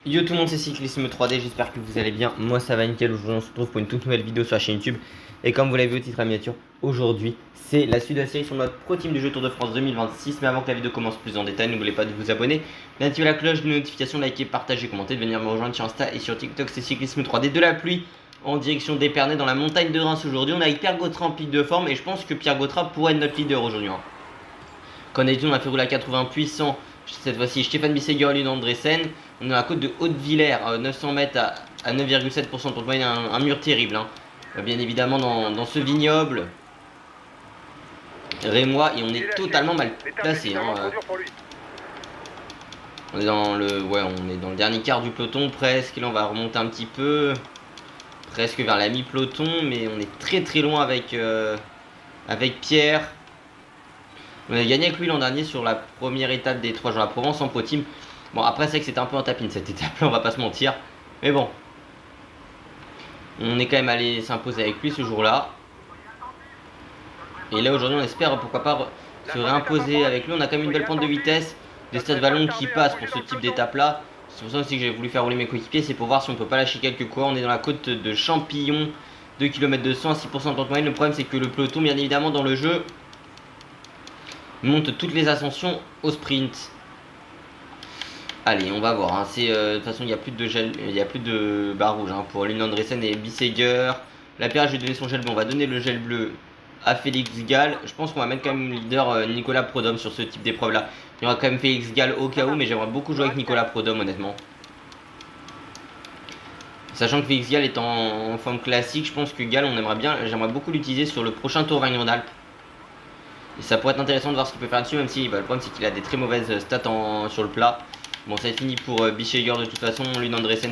Yo tout le monde, c'est Cyclisme 3D, j'espère que vous allez bien. Moi ça va nickel. Aujourd'hui on se retrouve pour une toute nouvelle vidéo sur la chaîne YouTube. Et comme vous l'avez vu au titre à miniature, aujourd'hui c'est la suite de la série sur notre pro team du jeu Tour de France 2026. Mais avant que la vidéo commence plus en détail, n'oubliez pas de vous abonner, d'activer la cloche de notification, liker, partager, commenter, de venir me rejoindre sur Insta et sur TikTok. C'est Cyclisme 3D de la pluie en direction d'Épernay dans la montagne de Reims aujourd'hui. On est avec Pierre Gautrat en pic de forme et je pense que Pierre Gautrat pourrait être notre leader aujourd'hui. Quand on a dit on a fait rouler à 80 puissants, cette fois-ci Stéphane Bisseguer et Lune Andressen. On est à la côte de Haute-Villers, 900 mètres à 9,7% pour moyenne, un mur terrible. Bien évidemment dans ce vignoble rémois, et on est totalement mal placé. On est dans le dernier quart du peloton presque. Là on va remonter un petit peu, presque vers la mi-peloton, mais on est très très loin avec Pierre. On a gagné avec lui l'an dernier sur la première étape des 3 jours à Provence en pro team. Bon, après c'est vrai que c'était un peu en tapine cette étape là, on va pas se mentir, mais bon, on est quand même allé s'imposer avec lui ce jour là. Et là aujourd'hui on espère pourquoi pas se réimposer avec lui. On a quand même une belle pente de vitesse, des stades vallons qui passent pour ce type d'étape là. C'est pour ça aussi que j'ai voulu faire rouler mes coéquipiers, c'est pour voir si on peut pas lâcher quelques coureurs. On est dans la côte de Champillon, 2 km 200 à 6% de pente moyenne. Le problème c'est que le peloton bien évidemment dans le jeu monte toutes les ascensions au sprint. Allez, on va voir. De toute façon, il n'y a plus de gel, il y a plus de barre rouge pour Lune Andressen et Bisseguer. La Pierre, je vais donner son gel bleu. On va donner le gel bleu à Félix Gall. Je pense qu'on va mettre quand même leader Nicolas Prudhomme sur ce type d'épreuve là. Il y aura quand même Félix Gall au cas où, mais j'aimerais beaucoup jouer avec Nicolas Prudhomme honnêtement. Sachant que Félix Gall est en forme classique, je pense que Gall, j'aimerais beaucoup l'utiliser sur le prochain Tour Auvergne-Rhône-Alpes. Et ça pourrait être intéressant de voir ce qu'il peut faire dessus, même si le problème c'est qu'il a des très mauvaises stats sur le plat. Bon, ça va être fini pour Bisseguer de toute façon. Lune Andressen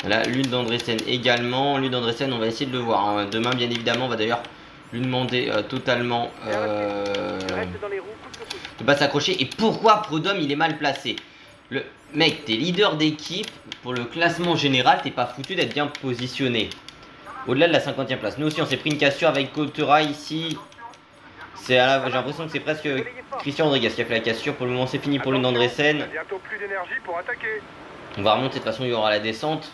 Lune Andressen également. Lune Andressen, on va essayer de le voir. Demain, bien évidemment, on va d'ailleurs lui demander totalement de pas s'accrocher. Et pourquoi Prudhomme il est mal placé? Le mec, t'es leader d'équipe. Pour le classement général, t'es pas foutu d'être bien positionné au-delà de la 50e place. Nous aussi, on s'est pris une cassure avec Gautrat ici. J'ai l'impression que c'est presque Christian Rodriguez qui a fait la cassure. Pour le moment c'est fini pour Lune Andressen. On va remonter, de toute façon il y aura la descente.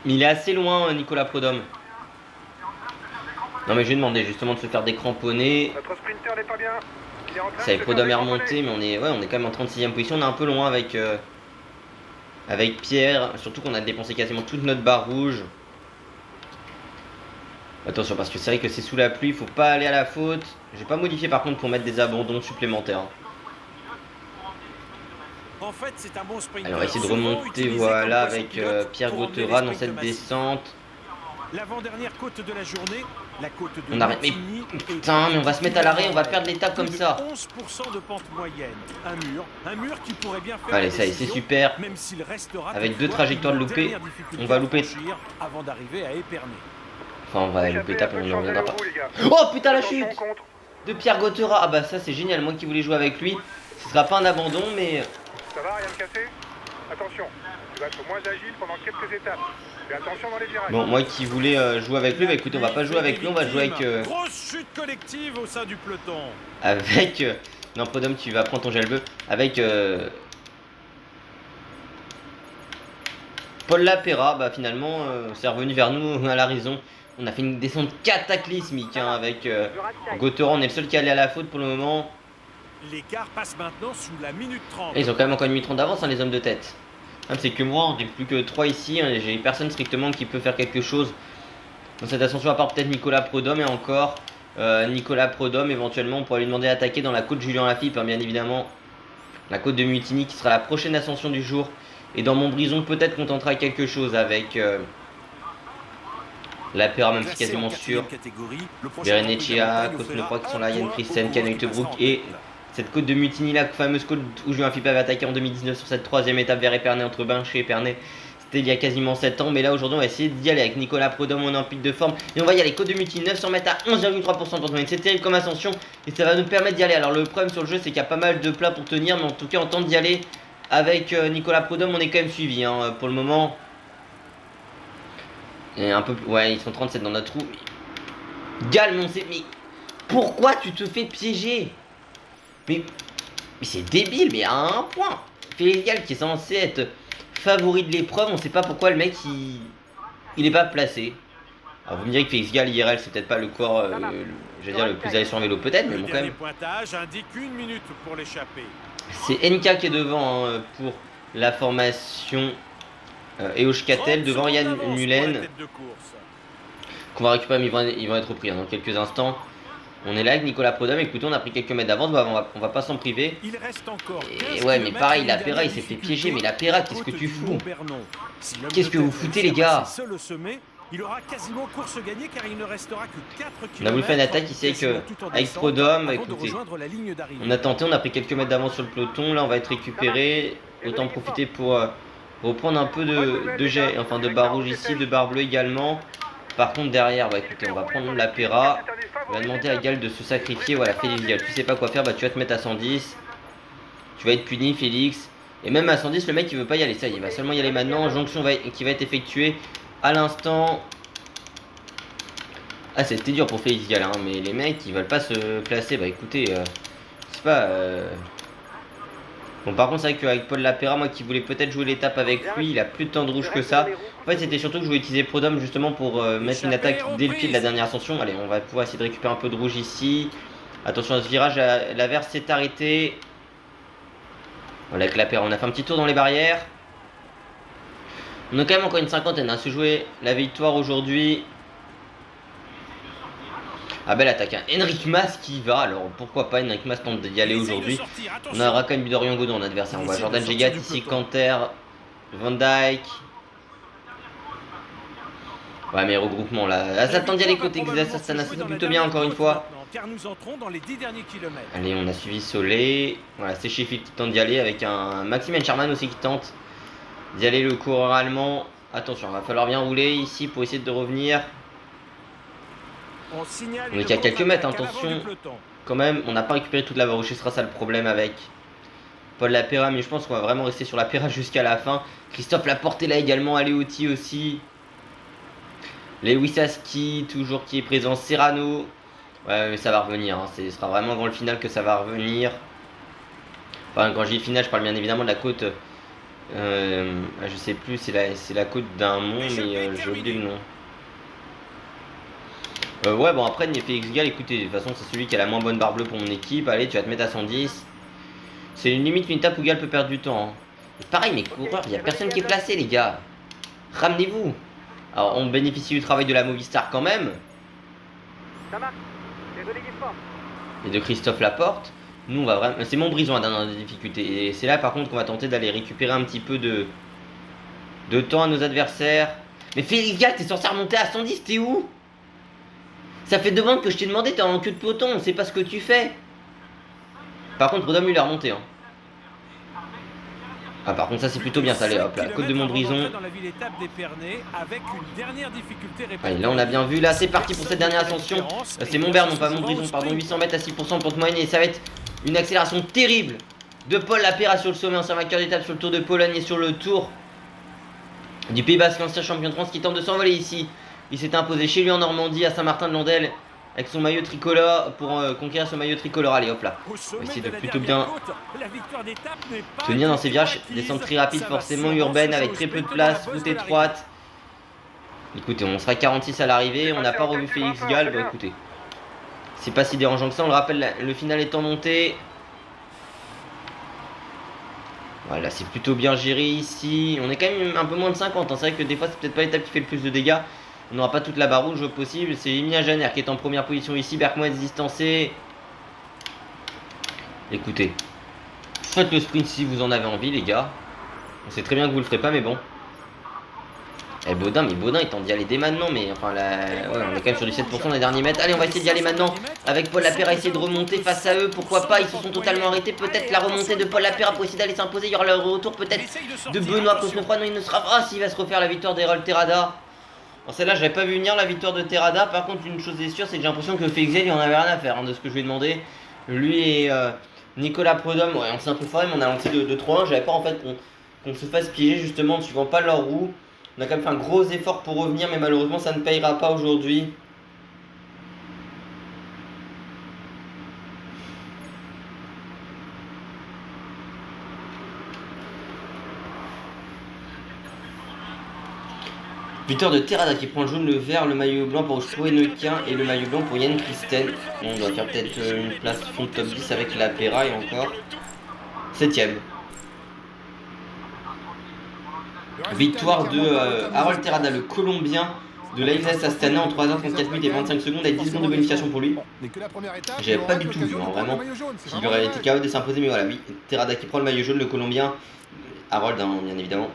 Mais il est assez loin Nicolas Prudhomme. Non mais je lui ai demandé justement de se faire décramponner. Ça y est, Prudhomme est remonté, mais on est quand même en 36e position. On est un peu loin avec Pierre. Surtout qu'on a dépensé quasiment toute notre barre rouge. Attention parce que c'est vrai que c'est sous la pluie, il faut pas aller à la faute. J'ai pas modifié par contre pour mettre des abandons supplémentaires. En fait, c'est un bon sprinter. Alors on va essayer de remonter voilà avec Pierre Gautrat dans cette descente. L'avant-dernière côte de la journée, la côte de on arrête. Mais putain, mais on va se mettre à l'arrêt, on va perdre l'étape comme ça. 11% de pente moyenne, un mur qui pourrait bien faire. Allez, ça y est, c'est super. Même s'il restera avec 2 trajectoires loupées, on va louper avant d'arriver à Épernay. Enfin, on va louper l'étape, on n'y reviendra pas. Oh putain, la chute de Pierre Gautrat. Ah bah ça c'est génial, moi qui voulais jouer avec lui. Ce sera pas un abandon, mais ça va, rien de cassé? Attention, tu vas être moins agile pendant quelques étapes. Fais attention dans les virages. Bon, moi qui voulais jouer avec lui, bah écoutez, on va pas jouer avec lui, on va jouer avec grosse chute collective au sein du peloton. Avec non, Prudhomme, tu vas prendre ton gel bleu. Avec Paul Lapera, bah finalement c'est revenu vers nous à la raison. On a fait une descente cataclysmique avec Gautrat, on est le seul qui est allé à la faute pour le moment. L'écart passe maintenant sous la minute 30. Et ils ont quand même encore une minute 30 d'avance les hommes de tête. C'est que moi, on n'est plus que 3 ici, j'ai personne strictement qui peut faire quelque chose dans cette ascension à part peut-être Nicolas Prudhomme et encore Nicolas Prudhomme éventuellement on pourrait lui demander d'attaquer dans la côte Julien Lafilippe, bien évidemment la côte de Mutiny qui sera la prochaine ascension du jour. Et dans Montbrison peut-être qu'on tentera quelque chose avec la paire, même si quasiment sûr. Berenetchea, Cosnefroy qui sont là, Yann Christen, Canoïtebrook et cette côte de Mutiny, la fameuse côte où Julien Philippe avait attaqué en 2019 sur cette 3ème étape vers Épernay entre Binche et Épernay. C'était il y a quasiment 7 ans, mais là aujourd'hui on va essayer d'y aller avec Nicolas Prudhomme, on est en pic de forme et on va y aller. Côte de Mutiny, 900 mètres à 11,3% de pente moyenne, c'est terrible comme ascension et ça va nous permettre d'y aller. Alors le problème sur le jeu c'est qu'il y a pas mal de plats pour tenir, mais en tout cas on tente d'y aller avec Nicolas Prudhomme. On est quand même suivi pour le moment. Et un peu, ouais, ils sont 37 dans notre trou. Gall, mais on sait, mais Pourquoi tu te fais piéger? Mais c'est débile, mais à un point. Félix Gall qui est censé être favori de l'épreuve, on sait pas pourquoi le mec il est pas placé. Alors vous me direz que Félix Gall IRL c'est peut-être pas le corps, je veux dire le plus allé sur un vélo peut-être, mais bon quand même. Le pointage indique 1 minute pour l'échapper. C'est NK qui est devant hein, pour la formation Eoshkatel, devant Yann Mullen. Qu'on va récupérer, mais ils vont être repris hein, dans quelques instants. On est là avec Nicolas Prodhomme, écoutez, on a pris quelques mètres d'avance, on va pas s'en priver. Il reste encore et ouais, mais pareil, la Pera il s'est fait piéger, mais la Pera, qu'est-ce que tu fous? Qu'est-ce que vous foutez, les gars? Il aura quasiment course gagnée car il ne restera que 4 km. On a voulu faire une attaque ici avec Prodhomme, écoutez. On a tenté, on a pris quelques mètres d'avance sur le peloton, là on va être récupéré. Autant profiter pour reprendre un peu de jet, enfin de barre rouge ici, de barre bleue également. Par contre derrière, bah écoutez, on va prendre la Pera. On va demander à Gall de se sacrifier, voilà, Félix Gall. Tu sais pas quoi faire, bah tu vas te mettre à 110. Tu vas être puni, Félix. Et même à 110, le mec il veut pas y aller, ça il va seulement y aller maintenant. Jonction qui va être effectuée à l'instant. Ah c'était dur pour Félix Gall, hein, mais les mecs ils veulent pas se placer. Bah écoutez, je sais pas. Bon par contre c'est vrai qu'avec Paul Lapera, moi qui voulais peut-être jouer l'étape avec lui, il a plus de temps de rouge que ça. En fait c'était surtout que je voulais utiliser Prodhomme justement pour mettre une attaque dès le pied de la dernière ascension. Allez, on va pouvoir essayer de récupérer un peu de rouge ici. Attention à ce virage, la verse s'est arrêtée. Voilà avec Lapera, on a fait un petit tour dans les barrières. On a quand même encore une cinquantaine à se jouer la victoire aujourd'hui. Ah belle attaque, hein. Henrik Mas qui va, alors pourquoi pas, Henrik Mas tente d'y aller aujourd'hui. On aura quand même Dorian Godon en adversaire, on voit Jordan Jegat ici, Canter, Van Dijk. Ouais mais regroupement là, ça tente d'y aller côté Xas Astana, c'est plutôt bien encore une fois. Allez on a suivi Solé, voilà c'est Sheffield qui tente d'y aller avec un Maximen Sherman aussi qui tente d'y aller, le coureur allemand. Attention, va falloir bien rouler ici pour essayer de revenir. On est qu'à quelques mètres, attention. Quand même, on n'a pas récupéré toute la barre rouge, ce sera ça le problème avec Paul Lapera, mais je pense qu'on va vraiment rester sur la Pera jusqu'à la fin. Christophe Laporte est là également, Aleotti aussi. Lewis Aski, toujours qui est présent, Serrano. Ouais, mais ça va revenir, hein. Ce sera vraiment avant le final que ça va revenir. Enfin, quand je dis le final, je parle bien évidemment de la côte. Je sais plus, c'est la côte d'un mont, mais j'ai oublié le nom. Ouais bon après Félix Gall, écoutez, de toute façon c'est celui qui a la moins bonne barre bleue pour mon équipe. Allez tu vas te mettre à 110. C'est une limite une étape où Gall peut perdre du temps hein. Pareil mes coureurs, il n'y a personne qui est placé les gars. Ramenez-vous. Alors on bénéficie du travail de la Movistar quand même. Et de Christophe Laporte. Nous on va vraiment... C'est Montbrison à dernière difficulté. Et c'est là par contre qu'on va tenter d'aller récupérer un petit peu de temps à nos adversaires. Mais Félix Gall, t'es censé remonter à 110, t'es où? Ça fait 2 bandes que je t'ai demandé, t'es en queue de peloton, on sait pas ce que tu fais. Par contre, Prodhomme, il est remonté. Hein. Ah, par contre, ça c'est plutôt bien, ça allait, hop là, côte de Montbrison. Allez, là on a bien vu, là c'est parti pour cette dernière ascension. C'est Montbert, non pas Montbrison, pardon, 800 mètres à 6% pour moyenne. Et ça va être une accélération terrible de Paul Lapera sur le sommet, ancien vainqueur d'étape sur le Tour de Pologne et sur le Tour du Pays Basque, l'ancien champion de France qui tente de s'envoler ici. Il s'est imposé chez lui en Normandie, à Saint-Martin-de-Landelle, avec son maillot tricolore, pour conquérir son maillot tricolore. Allez hop là, on va essayer de plutôt bien tenir dans ces virages, descente très rapide, forcément urbaine, avec très peu de place, route étroite. Écoutez, on sera 46 à l'arrivée, on n'a pas revu Félix Gall, bah écoutez, c'est pas si dérangeant que ça, on le rappelle, le final est en montée. Voilà, c'est plutôt bien géré ici, on est quand même un peu moins de 50, hein. C'est vrai que des fois c'est peut-être pas l'étape qui fait le plus de dégâts. On n'aura pas toute la barre rouge possible. C'est Emilia Janer qui est en première position ici. Berkmoez distancé. Écoutez, faites le sprint si vous en avez envie, les gars. On sait très bien que vous le ferez pas, mais bon. Et Baudin, mais Baudin il tente d'y aller dès maintenant. Mais enfin, là, ouais, on est quand même sur du 7% dans les derniers mètres. Allez, on va essayer d'y aller maintenant. Avec Paul Lapera, essayer de remonter face à eux. Pourquoi pas, ils se sont totalement arrêtés. Peut-être la remontée de Paul Lapera pour essayer d'aller s'imposer. Il y aura le retour peut-être de Benoît Cosnefroid. Non, il ne sera pas. S'il va se refaire la victoire d'Errol Terrada. Bon, celle-là, j'avais pas vu venir la victoire de Terrada. Par contre, une chose est sûre, c'est que j'ai l'impression que Félix Gall, il en avait rien à faire hein, de ce que je lui ai demandé. Lui et Nicolas Prodhomme, ouais, on s'est un peu foiré, mais on a lancé de 3-1. J'avais pas en fait qu'on se fasse piéger justement en ne suivant pas leur roue. On a quand même fait un gros effort pour revenir, mais malheureusement, ça ne payera pas aujourd'hui. Victoire de Terada qui prend le jaune, le vert, le maillot blanc pour Enoquin et le maillot blanc pour Yann Christen. Bon, on doit faire peut-être une place fond top 10 avec la Pera et encore. 7ème. Victoire de Harold Terada, le Colombien de l'AXS Astana en 3h34 minutes et 25 secondes avec 10 secondes de bonification pour lui. J'avais pas du tout vu, hein, vraiment. Il aurait été capable de s'imposer, mais voilà, oui. Terada qui prend le maillot jaune, le Colombien. Harold, hein, bien évidemment.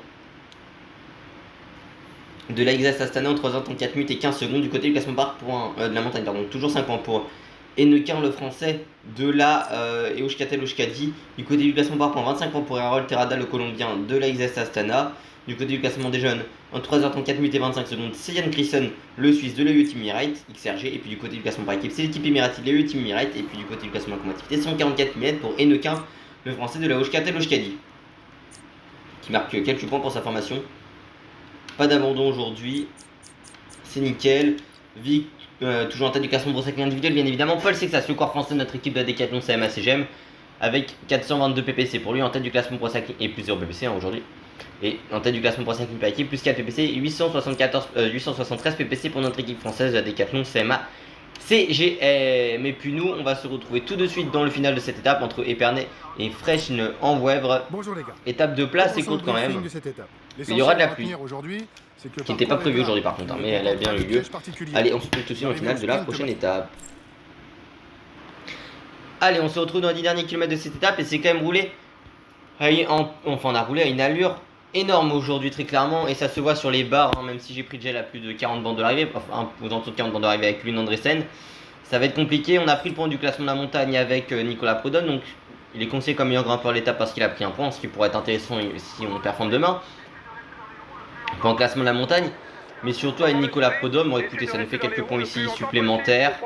De l'AXS Astana en 3h34 minutes et 15 secondes du côté du classement par points de la montagne, pardon. Toujours 5 points pour Enoquin, le français de la Euskatel Euskadi. Du côté du classement par points, 25 points pour Harold Terada, le Colombien de l'AXS Astana. Du côté du classement des jeunes, en 3h34 minutes et 25 secondes, c'est Yann Christen, le Suisse de l'EU Team Emirates, XRG. Et puis du côté du classement par équipe, c'est l'équipe Emirati de l'EU Team Emirates. Et puis du côté du classement combativité, 144 mètres pour Enoquin, le français de la Euskatel Euskadi, qui marque quelques points pour sa formation. Pas d'abandon aujourd'hui, c'est nickel. Vic, toujours en tête du classement pour cycling individuel, bien évidemment. Paul Sexas, le corps français de notre équipe de la Décathlon CMA CGM, avec 422 PPC pour lui en tête du classement pro cycling et plus 0 PPC hein, aujourd'hui. Et en tête du classement pro cycling par équipe, plus 4 PPC, 873 PPC pour notre équipe française de la Décathlon CMA CGM. Et puis nous, on va se retrouver tout de suite dans le final de cette étape entre Épernay et Frêche-en-Wèvre. Bonjour les gars. Étape de place, c'est courte quand même. Il y aura de la pluie, qui n'était pas prévue aujourd'hui par contre, hein, mais elle a bien eu lieu. Allez, on se retrouve tout de suite au final de la prochaine étape. Allez, on se retrouve dans les 10 derniers kilomètres de cette étape et c'est quand même roulé. Enfin, on a roulé à une allure énorme aujourd'hui, très clairement, et ça se voit sur les barres, hein, même si j'ai pris de gel à plus de 40 bandes de l'arrivée, enfin aux alentours de 40 bandes de l'arrivée avec Lune Andresen. Ça va être compliqué. On a pris le point du classement de la montagne avec Nicolas Prudhomme, donc il est conseillé comme meilleur grimpeur à l'étape parce qu'il a pris un point, ce qui pourrait être intéressant si on performe demain. Pas en classement de la montagne, mais surtout avec Nicolas Prudhomme. Bon, écoutez, ça nous fait quelques points ici supplémentaires.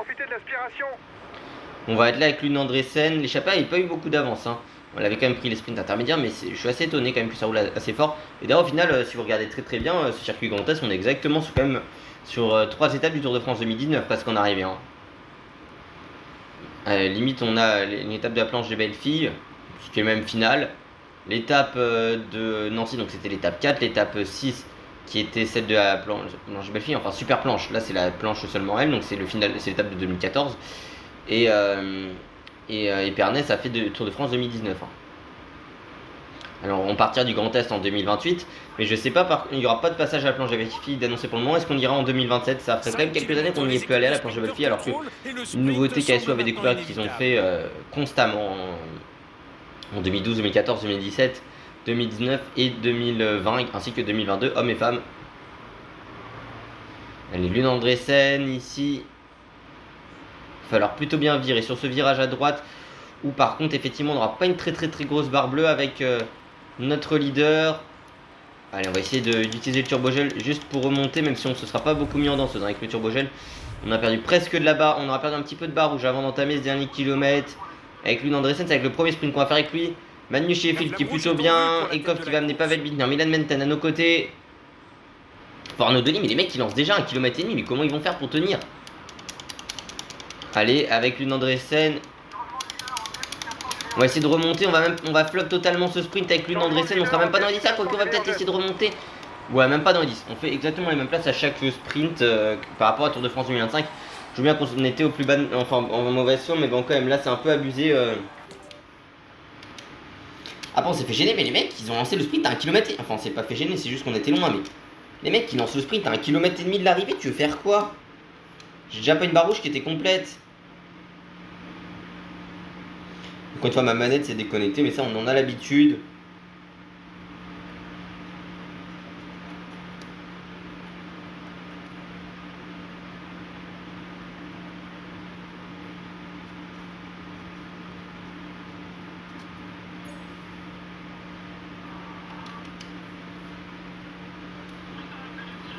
On va être là avec Lune Andresen. L'échappée, il n'y a pas eu beaucoup d'avance, hein. On avait quand même pris les sprints intermédiaires, mais je suis assez étonné quand même que ça roule assez fort. Et d'ailleurs, au final, si vous regardez très bien ce circuit Grand Est, on est exactement sur 3 étapes du Tour de France 2019, presque en arrivée. Hein. Limite, on a une étape de la planche des belles filles, ce qui est même finale. L'étape de Nancy, donc c'était l'étape 4, l'étape 6 qui était celle de la planche des belles filles, enfin super planche. Là, c'est la planche seulement elle, donc c'est le final, c'est l'étape de 2014. Et Épernay, ça fait de Tour de France 2019. Hein. Alors, on partira du Grand Est en 2028, mais je sais pas, il n'y aura pas de passage à la planche des belles filles d'annoncer pour le moment. Est-ce qu'on ira en 2027? Ça fait quand même quelques années qu'on n'y est plus allé à la planche des belles filles, alors que une nouveauté qu'ASO avait découvert qu'ils ont fait constamment en 2012, 2014, 2017, 2019 et 2020, ainsi que 2022, hommes et femmes. Allez, Lune Andresen ici. Il va falloir plutôt bien virer sur ce virage à droite, où par contre, effectivement, on n'aura pas une très grosse barre bleue avec notre leader. Allez, on va essayer d'utiliser le turbogel juste pour remonter, même si on ne se sera pas beaucoup mis en danseuse avec le turbogel. On a perdu presque de la barre, on aura perdu un petit peu de barre rouge avant d'entamer ce dernier kilomètre. Avec Lune Andresen, c'est avec le premier sprint qu'on va faire avec lui. Manu Sheffield qui est plutôt bien. Ekov qui va amener Pavel Bittner. Milan Menten à nos côtés. Pour Arnaud Delis, mais les mecs ils lancent déjà 1,5 km, mais comment ils vont faire pour tenir? Allez, avec Lune Andresen. On va essayer de remonter. On va flop totalement ce sprint avec Lune Andresen. On sera même pas dans les 10. Ça, quoi qu'on va peut-être essayer de remonter. Ouais, même pas dans les 10. On fait exactement les mêmes places à chaque sprint par rapport à Tour de France 2025. Je veux bien qu'on était au plus bas, enfin en mauvaise forme, mais bon, quand même là c'est un peu abusé. Après on s'est fait gêner, mais les mecs ils ont lancé le sprint à 1,5 km. Enfin on s'est pas fait gêner, c'est juste qu'on était loin, mais les mecs qui lancent le sprint à 1,5 km de l'arrivée, tu veux faire quoi? J'ai déjà pas une barre rouge qui était complète. Encore une fois ma manette s'est déconnectée, mais ça on en a l'habitude.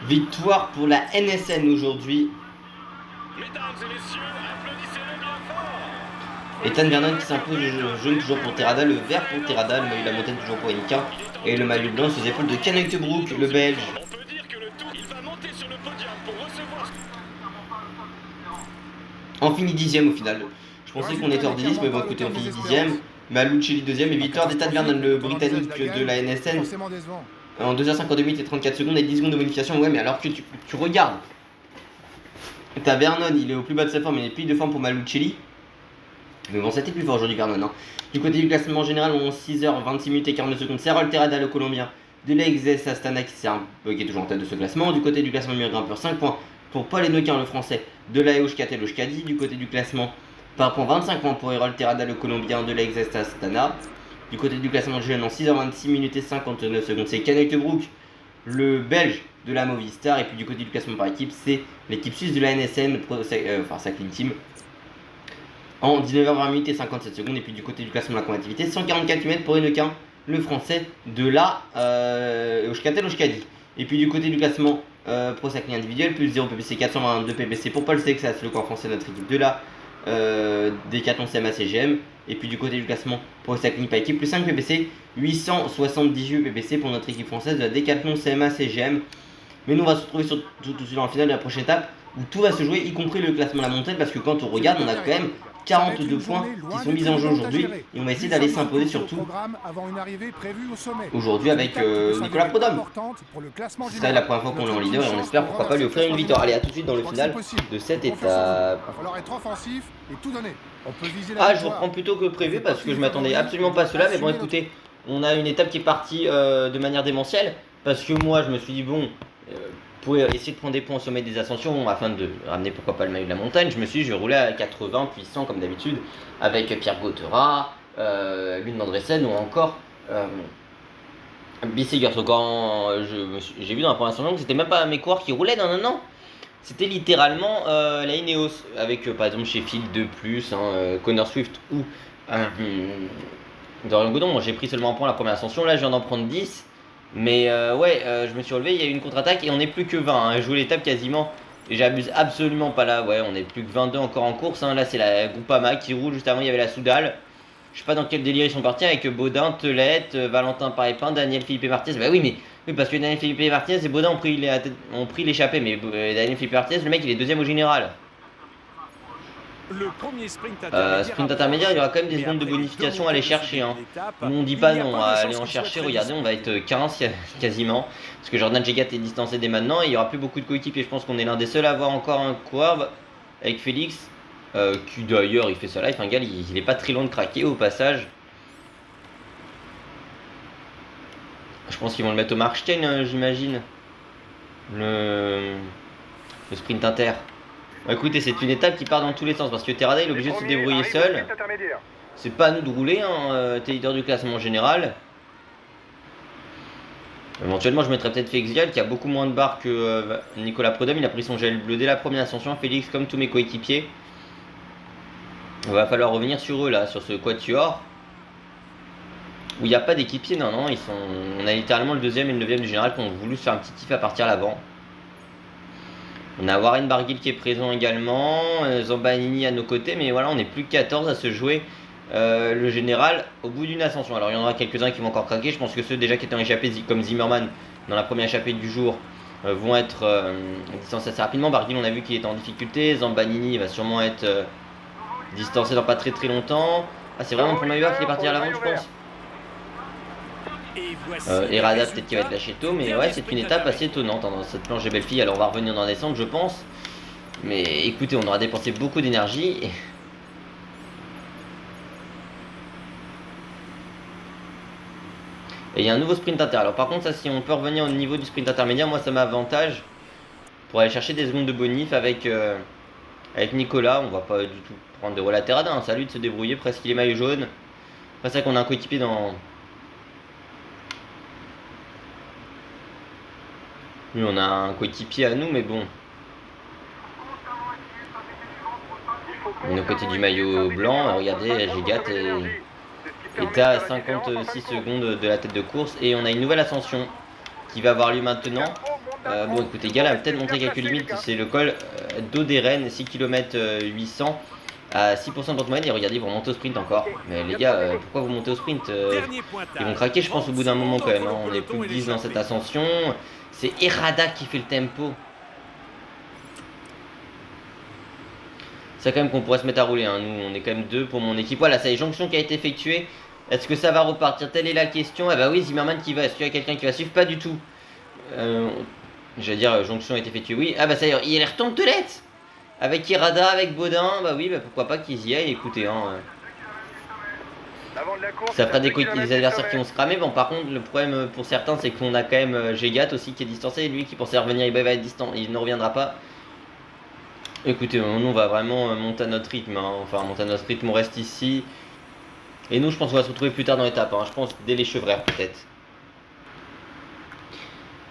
Victoire pour la NSN aujourd'hui. Mesdames et messieurs, applaudissez-le bien fort. Ethan Vernon qui s'impose le jaune toujours pour Terada, le vert pour Terada, le maillot de la montagne toujours pour Enka et le maillot blanc sur les épaules de Kaneuktebroek, le belge. On peut dire que le tour, il va monter sur le podium pour recevoir. On finit 10ème au final. Je pensais qu'on était hors des 10, mais bon écoutez, on finit 10ème. Malouchelli 2ème et victoire d'Ethan Vernon, le britannique de la NSN. en 2h52 minutes et 34 secondes et 10 secondes de bonification. Ouais, mais alors que tu regardes, t'as Vernon, il est au plus bas de sa forme, il est plus de forme pour Malucelli. Mais bon, c'était plus fort aujourd'hui, Vernon. Hein. Du côté du classement général, on 6h26 minutes et 49 secondes. C'est Harold Terrada, le Colombien. De l'Exes Astana qui est toujours en tête de ce classement. Du côté du classement meilleur grimpeur, 5 points pour Paul Enoquin, le français. De la Eushkatel Eushkadi. Du côté du classement, par point 25 points pour Harold Terrada, le Colombien. De l'Exes Astana. Du côté du classement jeune, en 6h26 minutes et 59 secondes, c'est Kenneth Brook, le Belge de la Movistar. Et puis du côté du classement par équipe, c'est l'équipe suisse de la NSN, enfin Cycling Team, en 19h20 minutes et 57 secondes. Et puis du côté du classement de la combativité, 144 km pour Enoquin, le français de la Eushkatel Eushkadi. Et puis du côté du classement Pro Cycling individuel, plus 0 PPC, 422 PPC pour Paul Sexas, le corps français de notre équipe de la Decathlon CMA CGM. Et puis du côté du classement Pro Cycling par équipe, plus 5 PPC, 878 PPC pour notre équipe française de la Decathlon CMA CGM. Mais nous on va se retrouver tout de suite dans la finale de la prochaine étape où tout va se jouer, y compris le classement de la montagne, parce que quand on regarde, on a quand même 42 points qui sont mis en jeu aujourd'hui et on va essayer d'aller s'imposer surtout aujourd'hui avec Nicolas Prodhomme. Ce serait la première fois qu'on est en leader et on espère pourquoi pas lui offrir une victoire. Allez, à tout de suite dans le final de cette étape. Ah, je vous reprends plutôt que prévu parce que je m'attendais absolument pas à cela, mais bon écoutez, on a une étape qui est partie de manière démentielle parce que moi je me suis dit bon, pour essayer de prendre des points au sommet des ascensions afin de ramener pourquoi pas le maillot de la montagne, je me suis dit je vais rouler à 80 puis 100 comme d'habitude avec Pierre Gautera, Lune Andressen ou encore Bissegger. Quand j'ai vu dans la première ascension que c'était même pas mes coureurs qui roulaient, non. C'était littéralement la Ineos avec par exemple Sheffield 2+, Connor Swift ou Dorian Godon. Moi j'ai pris seulement un point la première ascension, là je viens d'en prendre 10. Mais je me suis relevé, il y a eu une contre-attaque et on n'est plus que 20. Hein. Je joue l'étape quasiment et j'abuse absolument pas là. Ouais, on est plus que 22 encore en course. Hein. Là c'est la Groupama qui roule, juste avant il y avait la Soudal. Je sais pas dans quel délire ils sont partis avec Baudin, Telette, Valentin Parépin, Daniel Philippe Martinez. Bah oui, mais parce que Daniel Philippe Martinez et Baudin ont pris l'échappée. Mais Daniel Philippe Martinez, le mec il est deuxième au général. Le premier sprint intermédiaire, il y aura quand même des secondes de bonification à aller chercher. Hein. Nous on dit pas non, à aller en chercher. Regardez, on va être 15 quasiment. Parce que Jordan Jegat est distancé dès maintenant. Et il y aura plus beaucoup de coéquipiers. Je pense qu'on est l'un des seuls à avoir encore un coureur avec Félix. Qui d'ailleurs il fait sa life. Un gars, il est pas très loin de craquer au passage. Je pense qu'ils vont le mettre au Markstein, hein, j'imagine. Le sprint inter. Écoutez, c'est une étape qui part dans tous les sens parce que Terrada il est obligé de se débrouiller seul. C'est pas à nous de rouler, hein, t'es leader du classement général. Éventuellement, je mettrais peut-être Félix Gall qui a beaucoup moins de barres que Nicolas Prodhomme. Il a pris son gel bleu dès la première ascension. Félix, comme tous mes coéquipiers. Il va falloir revenir sur eux là, sur ce quatuor. Où il n'y a pas d'équipiers, non, on a littéralement le 2ème et le 9ème du général qui ont voulu se faire un petit kiff à partir à l'avant. On a Warren Barguil qui est présent également, Zambanini à nos côtés, mais voilà, on n'est plus que 14 à se jouer le général au bout d'une ascension. Alors il y en aura quelques-uns qui vont encore craquer, je pense que ceux déjà qui étaient en échappée, comme Zimmerman dans la première échappée du jour, vont être distancés assez rapidement. Barguil, on a vu qu'il était en difficulté, Zambanini va sûrement être distancé dans pas très longtemps. Ah, c'est vraiment pour Maillot qui est parti à l'avant, je pense. Errada peut-être qu'il va être lâché tôt, mais ouais, c'est une étape assez étonnante dans cette planche des belles filles. Alors on va revenir dans la descente, je pense, mais écoutez, on aura dépensé beaucoup d'énergie et il y a un nouveau sprint inter. Alors par contre, ça, si on peut revenir au niveau du sprint intermédiaire, moi ça m'avantage pour aller chercher des secondes de bonif avec Nicolas. On va pas du tout prendre de relais à Terrada, hein. C'est à lui de se débrouiller, presque il est maillot jaune. Après c'est vrai qu'on a un coéquipier dans... Oui, on a un coéquipier à nous, mais bon. On est aux côtés du maillot blanc. Regardez, Jegat est à 56 secondes de la tête de course. Et on a une nouvelle ascension qui va avoir lieu maintenant. Bon, écoutez, Gall a peut-être montré quelques limites. C'est le col d'Auderen, 6 km 800 à 6% de votre moyenne. Et regardez, ils vont monter au sprint encore. Mais les gars, pourquoi vous montez au sprint Ils vont craquer, je pense, au bout d'un moment quand même. Hein. On est plus que 10 dans cette ascension. C'est Errada qui fait le tempo. C'est quand même qu'on pourrait se mettre à rouler. Hein. Nous, on est quand même 2 pour mon équipe. Voilà, c'est la jonction qui a été effectuée Est-ce que ça va repartir? Telle est la question. Eh bah oui, Zimmerman qui va. Est-ce qu'il y a quelqu'un qui va suivre? Pas du tout. J'allais dire, jonction a été effectuée. Oui. Ah bah ça y est, il retombe Telette. Avec Irada, avec Baudin. Bah oui, bah pourquoi pas qu'ils y aillent. Écoutez, hein. L'avant de la course, Ça fera c'est à 2 des kilomètres adversaires du qui vont se cramer. Bon, par contre, le problème pour certains, c'est qu'on a quand même Gégat aussi qui est distancé. Et lui qui pensait revenir, il va être distant. Il ne reviendra pas. Écoutez, nous on va vraiment monter à notre rythme. Hein. Enfin, monter à notre rythme, on reste ici. Et nous, je pense qu'on va se retrouver plus tard dans l'étape. Hein. Je pense dès les chevrères, peut-être.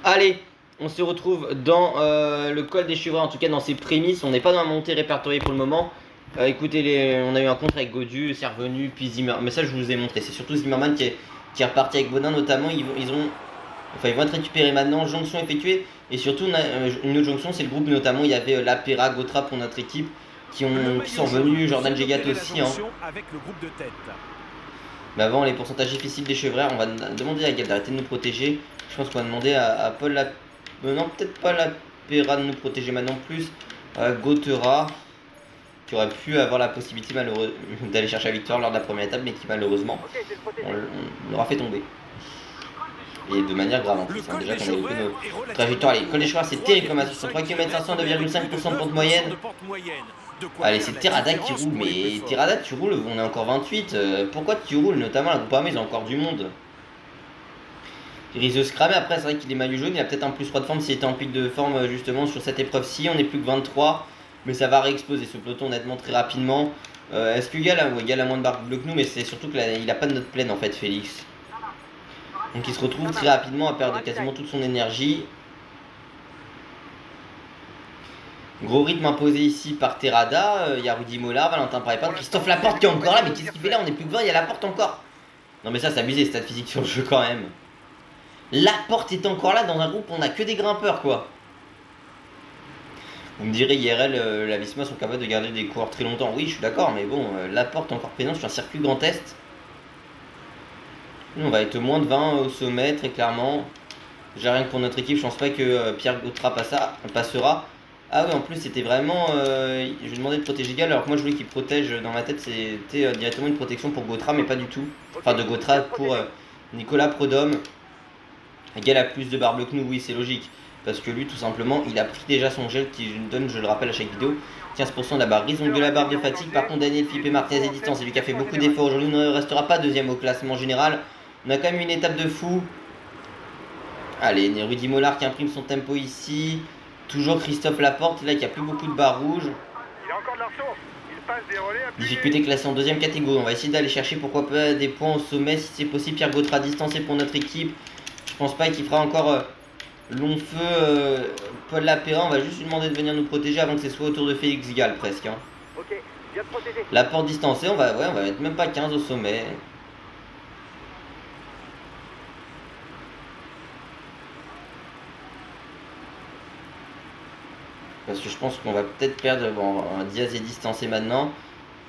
Allez, on se retrouve dans le col des chevrères, en tout cas dans ses prémices. On n'est pas dans la montée répertoriée pour le moment. Écoutez, on a eu un contre avec Godu, c'est revenu, puis Zimmerman. Mais ça, je vous ai montré. C'est surtout Zimmerman qui est reparti avec Baudin, notamment. Ils vont être récupérés maintenant. Jonction effectuée. Et surtout, une autre jonction, c'est le groupe, notamment. Il y avait Lapera, Gotra pour notre équipe qui sont revenus. Jordan Gégat aussi. Hein. Avec le groupe de tête. Mais avant les pourcentages difficiles des chevrères, on va demander à Gab d'arrêter de nous protéger. Je pense qu'on va demander à Paul non, peut-être pas Lapera de nous protéger maintenant plus. Gotera, qui aurait pu avoir la possibilité d'aller chercher la victoire lors de la première étape, mais qui malheureusement on aura fait tomber. Et de manière grave en plus. Hein. Déjà qu'on a loupé nos trajectoires. Allez, col des chevrères, c'est terrible comme assurance. 3 km 500, 2,5% de pente moyenne. Allez, c'est Terrada qui roule, mais Terrada, tu roules, on est encore 28. Pourquoi tu roules? Notamment la groupe armée, ils ont encore du monde. Il risque de se cramer. Après, c'est vrai qu'il est maillot jaune, il a peut-être un plus 3 de forme s'il était en pic de forme justement sur cette épreuve-ci. On est plus que 23, mais ça va réexploser ce peloton honnêtement très rapidement. Est-ce que Gal a moins de barre bleu que nous, mais c'est surtout qu'il a pas de note pleine en fait, Félix. Donc il se retrouve très rapidement à perdre quasiment toute son énergie. Gros rythme imposé ici par Terrada. Il y a Rudy Mollard, Valentin Parépin, Christophe Laporte qui est encore là. Mais qu'est-ce qu'il fait là? On est plus que 20, il y a Laporte encore. Non mais ça c'est abusé, stats physique sur le jeu quand même. Laporte est encore là dans un groupe où on a que des grimpeurs quoi. Vous me direz IRL, la Visma sont capables de garder des coureurs très longtemps. Oui je suis d'accord, mais bon, Laporte encore présent sur un circuit Grand Est. Nous on va être moins de 20 au sommet très clairement. J'ai rien que pour notre équipe, je pense pas que Pierre Gautra passera. Ah oui, en plus c'était vraiment... je lui demandais de protéger Gal, alors que moi je voulais qu'il protège, dans ma tête c'était directement une protection pour Gautra, mais pas du tout. Enfin de Gautra pour Nicolas Prodhomme. Gal a plus de barbe que nous, oui c'est logique. Parce que lui tout simplement, il a pris déjà son gel qui donne, je le rappelle à chaque vidéo, 15% de la barre grise, donc de la barre de fatigue. Par contre Daniel Philippe Martinez est distant, c'est lui qui a fait beaucoup d'efforts aujourd'hui, on ne restera pas deuxième au classement général. On a quand même une étape de fou. Allez, Rudy Mollard qui imprime son tempo ici. Toujours Christophe Laporte, là qui a plus beaucoup de barres rouges. Il a encore de la ressource. Il passe des relais appuyés. Difficulté classée en deuxième catégorie. On va essayer d'aller chercher pourquoi pas des points au sommet si c'est possible. Pierre Gautra distancé pour notre équipe. Je pense pas qu'il fera encore long feu. Paul Lapera, on va juste lui demander de venir nous protéger avant que ce soit au tour de Félix Gall presque. Hein. Ok, viens te protéger. Laporte distancé, on va mettre même pas 15 au sommet. Parce que je pense qu'on va peut-être perdre. Bon, Diaz est distancé maintenant.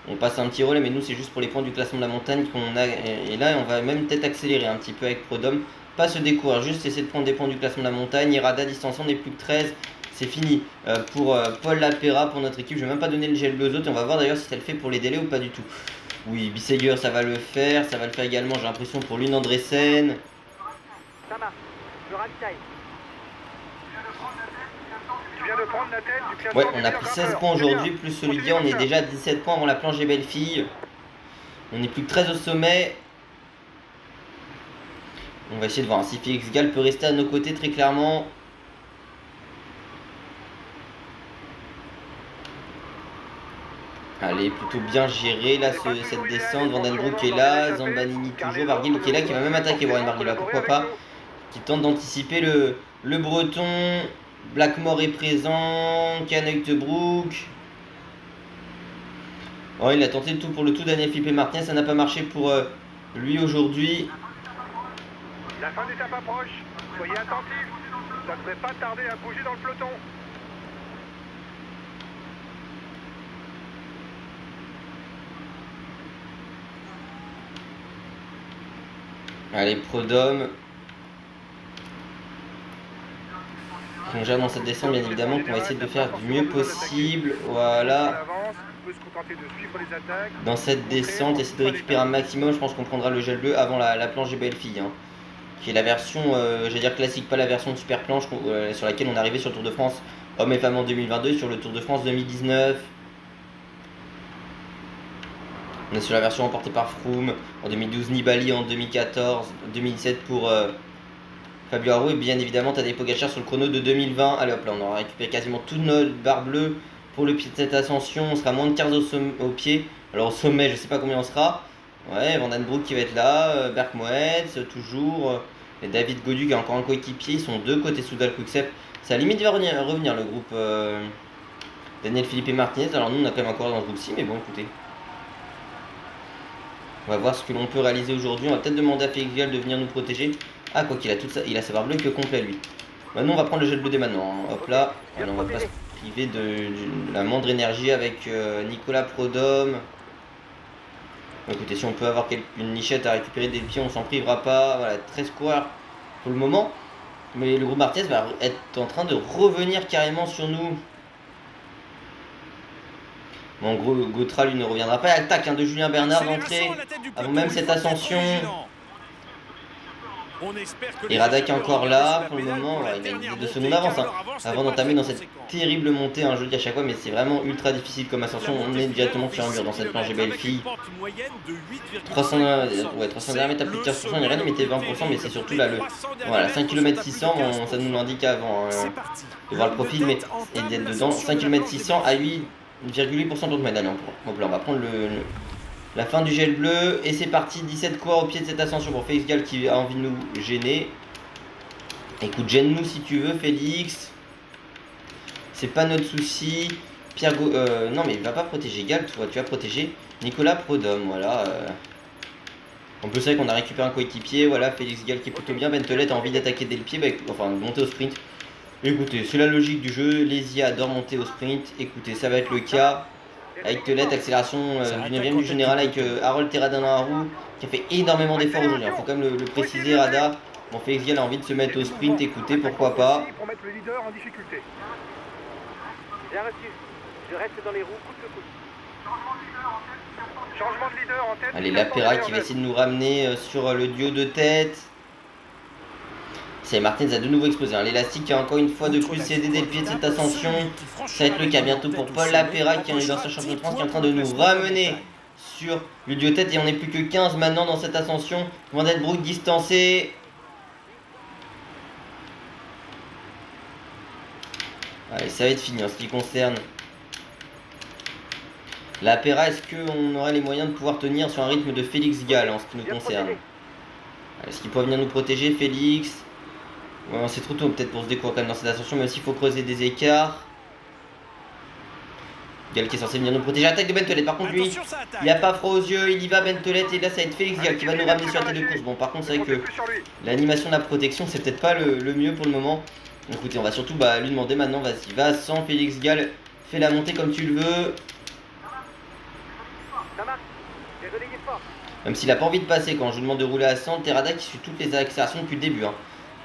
On passe un petit relais, mais nous c'est juste pour les points du classement de la montagne qu'on a. Et là, on va même peut-être accélérer un petit peu avec Prodhomme. Pas se découvrir, juste essayer de prendre des points du classement de la montagne. Irada distancé, on n'est plus que 13. C'est fini pour Paul Lapera, pour notre équipe. Je vais même pas donner le gel bleu aux autres. Et on va voir d'ailleurs si ça le fait pour les délais ou pas du tout. Oui, Bisseger, ça va le faire. Ça va le faire également, j'ai l'impression, pour Lune Andressen. Ça marche. Je ravitaille. De prendre la tête du classement. Ouais, on a pris 16 points aujourd'hui, plus celui d'hier, on est déjà à 17 points avant la planche des belles filles. On est plus que 13 au sommet. On va essayer de voir si Félix Gall peut rester à nos côtés très clairement. Allez, plutôt bien géré là cette descente. Vandenbroek est là, Zambanini toujours, Barguil qui est là, qui va même attaquer Warren Barguil là, pourquoi pas. Qui tente d'anticiper le breton. Blackmore est présent, Canuck-Brook. Oh, il a tenté le tout pour le tout, Daniel Philippe Martinez, ça n'a pas marché pour lui aujourd'hui. La fin d'étape approche, soyez attentifs, ça ne devrait pas tarder à bouger dans le peloton. Allez, Prodhomme. On gère dans cette descente bien évidemment qu'on va essayer de faire du mieux possible. Voilà. peut se contenter de suivre les attaques. dans cette descente, essayer de récupérer un maximum. Je pense qu'on prendra le gel bleu avant la planche des belles filles, hein, qui est la version, j'allais dire classique, pas la version de super planche sur laquelle on est arrivé sur le Tour de France hommes et femmes en 2022, sur le Tour de France 2019. On est sur la version remportée par Froome en 2012, Nibali en 2014, 2017 pour Fabio Aru, et bien évidemment Tadej Pogacar sur le chrono de 2020. Allez hop là, on aura récupéré quasiment toute notre barre bleue pour le pied de cette ascension. On sera moins de 15 au pied. Alors au sommet, je sais pas combien on sera. Ouais, Van Den Broek qui va être là, Berk Moetz toujours, et David Gaudu qui a encore un coéquipier. Ils sont deux côté Soudal Quickstep. Ça à limite va revenir le groupe Daniel, Philippe et Martinez. Alors nous on a quand même encore dans ce groupe-ci, mais bon écoutez. On va voir ce que l'on peut réaliser aujourd'hui. On va peut-être demander à Félix Gall de venir nous protéger. Ah, quoi qu'il a tout ça, il a sa barre bleue que complet lui. Maintenant, on va prendre le gel bleu dès maintenant, hein. Hop là. Alors, on va pas se priver de la moindre énergie avec Nicolas Prodhomme. Écoutez, si on peut avoir une nichette à récupérer des pieds, on s'en privera pas. Voilà, 13 coureurs pour le moment. Mais le groupe Martinez va être en train de revenir carrément sur nous. Bon, en gros, Gautra lui ne reviendra pas. Attaque de Julien Bernard d'entrée avant même cette ascension. Et Rada qui est encore là pour le moment. Il a une idée de seconde d'avance, hein, avant d'entamer dans cette terrible montée. Je le dis à chaque fois, mais c'est vraiment ultra difficile comme ascension. On est directement sur un mur dans cette planche des belles filles. 301 mètres à plus de 15%. Il n'y a rien de mettre 20%, mais c'est surtout là le. Voilà, 5 km 600, ça nous l'indique avant de voir le profil, mais et d'être dedans. 5 km 600 à 8,8% de médaille. On va prendre la fin du gel bleu et c'est parti. 17 coureurs au pied de cette ascension pour Félix Gall qui a envie de nous gêner. Écoute, gêne-nous si tu veux, Félix. C'est pas notre souci. Non, mais il va pas protéger Gall, toi. Tu vas protéger Nicolas Prodhomme. Voilà. En plus, c'est vrai qu'on a récupéré un coéquipier. Voilà, Félix Gall qui est plutôt bien. Bentelet a envie d'attaquer dès le pied, enfin de monter au sprint. Écoutez, c'est la logique du jeu. Lesia adore monter au sprint. Écoutez, ça va être le cas. Avec Telet, accélération du 9ème du général avec Harold Terrada dans la roue, qui a fait énormément d'efforts aujourd'hui. Il faut quand même le préciser, Rada. Bon, Félix Gall a envie de se mettre au sprint, écoutez, pourquoi pas. Pour mettre le leader en difficulté. Bien reçu. Je reste dans les roues, coûte que coûte. Changement de leader en tête. Allez, Lapera qui va essayer de nous ramener sur le duo de tête. C'est Martinez a de nouveau explosé. L'élastique qui a encore une fois de plus cédé dès le pied de cette ascension. Ça va être le cas bientôt pour Paul Lapera qui est dans ce champion de France, qui est en train de nous ramener sur le duo tête. Et on n'est plus que 15 maintenant dans cette ascension. Van Den Broek distancé. Allez, ça va être fini en ce qui concerne Lapera. Est-ce qu'on aura les moyens de pouvoir tenir sur un rythme de Félix Gall en ce qui nous concerne? Est-ce qu'il pourrait venir nous protéger, Félix? Ouais, c'est trop tôt peut-être pour se découvrir quand même dans cette ascension, même s'il faut creuser des écarts. Gall qui est censé venir nous protéger. Attaque de Bentelet. Par contre, lui, il a pas froid aux yeux. Il y va, Bentelet. Et là, ça va être Félix Gall qui va nous ramener sur la tête de course. Bon, par contre, c'est vrai que l'animation de la protection, c'est peut-être pas le mieux pour le moment. Donc, écoutez, on va surtout lui demander maintenant. Vas-y, va sans Félix Gall. Fais la montée comme tu le veux. Même s'il a pas envie de passer quand je lui demande de rouler à 100. Terrada qui suit toutes les accélérations depuis le début.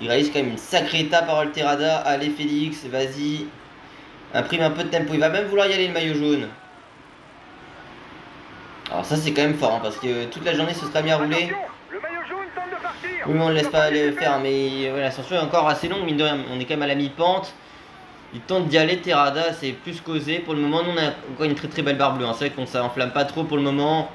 Il réalise quand même une sacrée étape par Terrada. Allez Félix, vas-y. Imprime un peu de tempo. Il va même vouloir y aller le maillot jaune. Alors ça c'est quand même fort parce que toute la journée ce sera mis à rouler. Le maillot jaune tente de partir. Oui, mais on ne laisse pas le faire. Mais ouais, l'ascension est encore assez longue, mine de rien. On est quand même à la mi-pente. Il tente d'y aller. Terrada, c'est plus causé. Pour le moment, nous on a encore une très très belle barre bleue. C'est vrai qu'on s'enflamme pas trop pour le moment.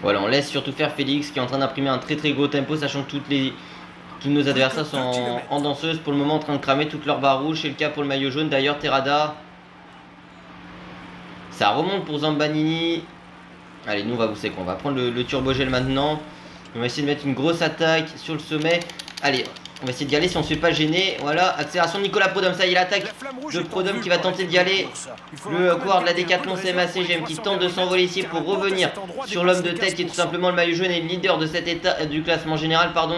Voilà, on laisse surtout faire Félix qui est en train d'imprimer un très très gros tempo, sachant que tous nos adversaires sont en danseuse pour le moment, en train de cramer toutes leurs barres rouges. C'est le cas pour le maillot jaune d'ailleurs. Terrada, ça remonte pour Zambanini. Allez, nous vous savez quoi, on va prendre le turbogel maintenant. On va essayer de mettre une grosse attaque sur le sommet. Allez, on va essayer d'y aller si on se fait pas gêner. Voilà, accélération de Nicolas Prodhomme. Ça y est, l'attaque de Prodhomme qui va tenter d'y aller. Le coureur de la Décathlon CMA CGM qui tente de s'envoler ici pour revenir sur l'homme de tête qui est tout simplement le maillot jaune et le leader de cet état du classement général. Pardon.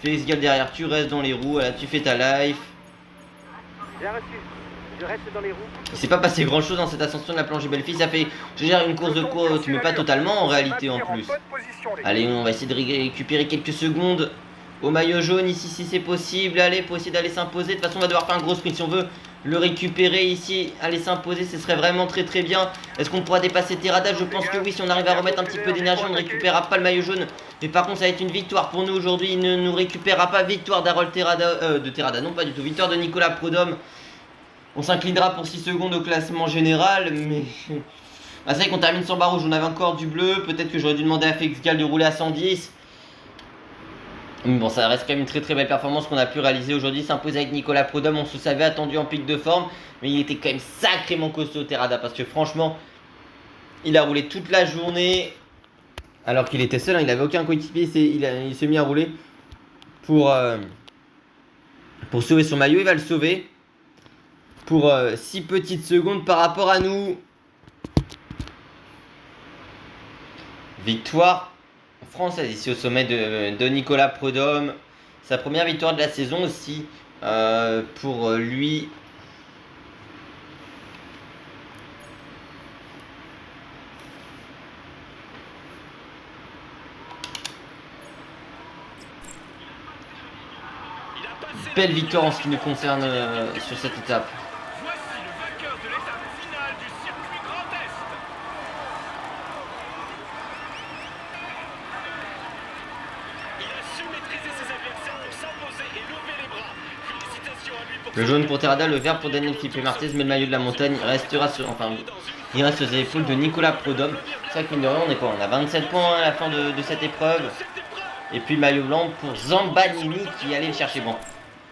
Félix Gall derrière, tu restes dans les roues. Voilà, tu fais ta life. Bien reçu. Je reste dans les roues. Il s'est pas passé grand chose dans cette ascension de la planche des belles filles. Ça fait, je veux dire, une course de course, mais pas totalement en réalité en plus. Allez, on va essayer de récupérer quelques secondes au maillot jaune ici si c'est possible. Allez, pour essayer d'aller s'imposer. De toute façon, on va devoir faire un gros sprint si on veut le récupérer ici. Aller s'imposer, ce serait vraiment très très bien. Est-ce qu'on pourra dépasser Terada? Je pense que oui, si on arrive à remettre un petit peu d'énergie, on ne récupérera pas le maillot jaune. Mais par contre, ça va être une victoire pour nous aujourd'hui. Il ne nous récupérera pas. Victoire d'Harold Terada, de Terada, non pas du tout. Victoire de Nicolas Prudhomme. On s'inclinera pour 6 secondes au classement général, mais... Ah, c'est vrai qu'on termine sans barre rouge, on avait encore du bleu. Peut-être que j'aurais dû demander à Félix Gall de rouler à 110. Mais bon, ça reste quand même une très très belle performance qu'on a pu réaliser aujourd'hui. S'imposer avec Nicolas Prudhomme, on se savait attendu en pic de forme. Mais il était quand même sacrément costaud Terada, parce que franchement, il a roulé toute la journée. Alors qu'il était seul, hein, il n'avait aucun coéquipier. Il s'est mis à rouler pour sauver son maillot. Il va le sauver pour 6 petites secondes par rapport à nous. Victoire française ici au sommet de Nicolas Prudhomme. Sa première victoire de la saison aussi pour lui. Belle victoire en ce qui nous concerne sur cette étape. Voici le vainqueur de l'étape finale du circuit Grand Est. Il a su maîtriser ses adversaires pour s'imposer et lever les bras. Félicitations à lui pour Le jaune pour Terada, le vert pour Daniel Philippe Martez, mais le maillot de la montagne restera sur, il reste aux épaules de Nicolas Prudhomme. C'est vrai que mine de rien, on est quoi? On a 27 points à la fin de cette épreuve. Et puis le maillot blanc pour Zambanini qui allait le chercher. Bon,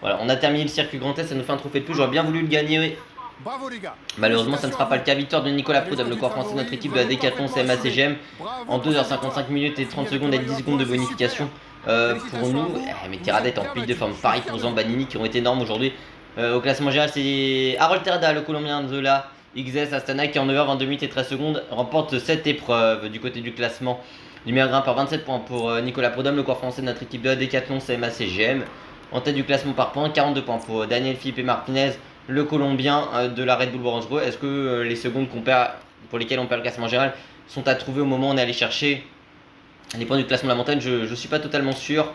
voilà, on a terminé le circuit Grand Est, ça nous fait un trophée de plus. J'aurais bien voulu le gagner. Bravo les gars. Malheureusement, ça ne sera pas le cas. Victoire de Nicolas Prudhomme, le corps français de notre équipe de la Décathlon CMA CGM en 2h55 minutes et 30 secondes et 10 secondes de bonification pour nous. Mais Terada est en pic de forme. Pareil pour Zambanini qui ont été énormes aujourd'hui. Au classement général, c'est Harold Terada, le Colombien de la XS Astana qui en 9h22 minutes et 13 secondes remporte cette épreuve. Du côté du classement, numéro 1 par 27 points pour Nicolas Prudhomme, le corps français de notre équipe de la Décathlon CMA CGM. En tête du classement par points, 42 points pour Daniel Philippe Martinez, le Colombien de la Red Bull World. Est-ce que les secondes pour lesquelles on perd le classement général sont à trouver au moment où on est allé chercher les points du classement de la montagne? Je ne suis pas totalement sûr.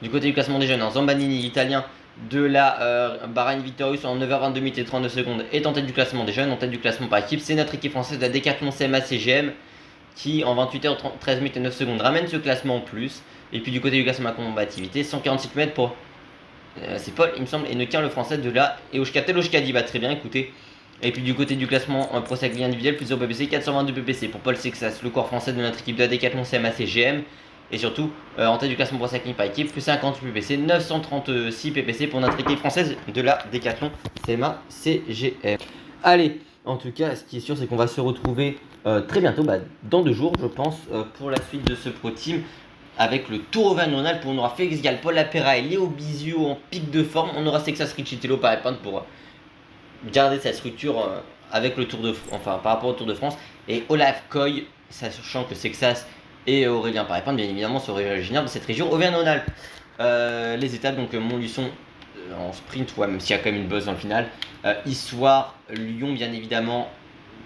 Du côté du classement des jeunes, Zambanini, l'Italien de la Bahrain Victorious en 9h22 minutes et 39 secondes est en tête du classement des jeunes. En tête du classement par équipe, c'est notre équipe française de la Décathlon CMA CGM qui en 28h 13 minutes et 9 secondes ramène ce classement en plus. Et puis du côté du classement à combativité, 146 km pour c'est Paul, il me semble, et Nequin, le français de la Euskatel Euskadi. Bah très bien, écoutez. Et puis du côté du classement Pro Cycling individuel, plus 0 PPC, 422 PPC pour Paul Sexas, le corps français de notre équipe de la Décathlon CMA CGM. Et surtout, en tête du classement Pro Cycling par équipe, plus 58 PPC, 936 PPC pour notre équipe française de la Décathlon CMA CGM. Allez, en tout cas, ce qui est sûr, c'est qu'on va se retrouver très bientôt, dans 2 jours, je pense, pour la suite de ce Pro Team. Avec le Tour Auvergne-Rhône-Alpes, on aura Félix Gall, Paul Lapera et Léo Bizio en pic de forme. On aura Sexas Richitello par épingle pour garder sa structure avec le par rapport au Tour de France. Et Olaf Koy, sachant que Sexas et Aurélien par épingle, bien évidemment, sont originaires de cette région Auvergne-Rhône-Alpes. Les étapes, donc Montluçon en sprint, même s'il y a quand même une buzz dans le final. Issoire, Lyon, bien évidemment.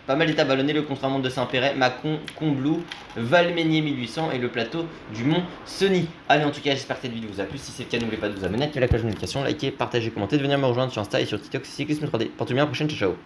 Pas mal d'étapes vallonnées, le contre-la-montre de Saint-Péret, Mâcon, Combloux, Valménier 1800 et le plateau du Mont Cenis. Allez, en tout cas, j'espère que cette vidéo vous a plu. Si c'est le cas, n'oubliez pas de vous abonner, activer la cloche de notification, liker, partager, commenter, de venir me rejoindre sur Insta et sur TikTok, c'est Cyclisme 3D. Portez bien, à la prochaine, ciao ciao.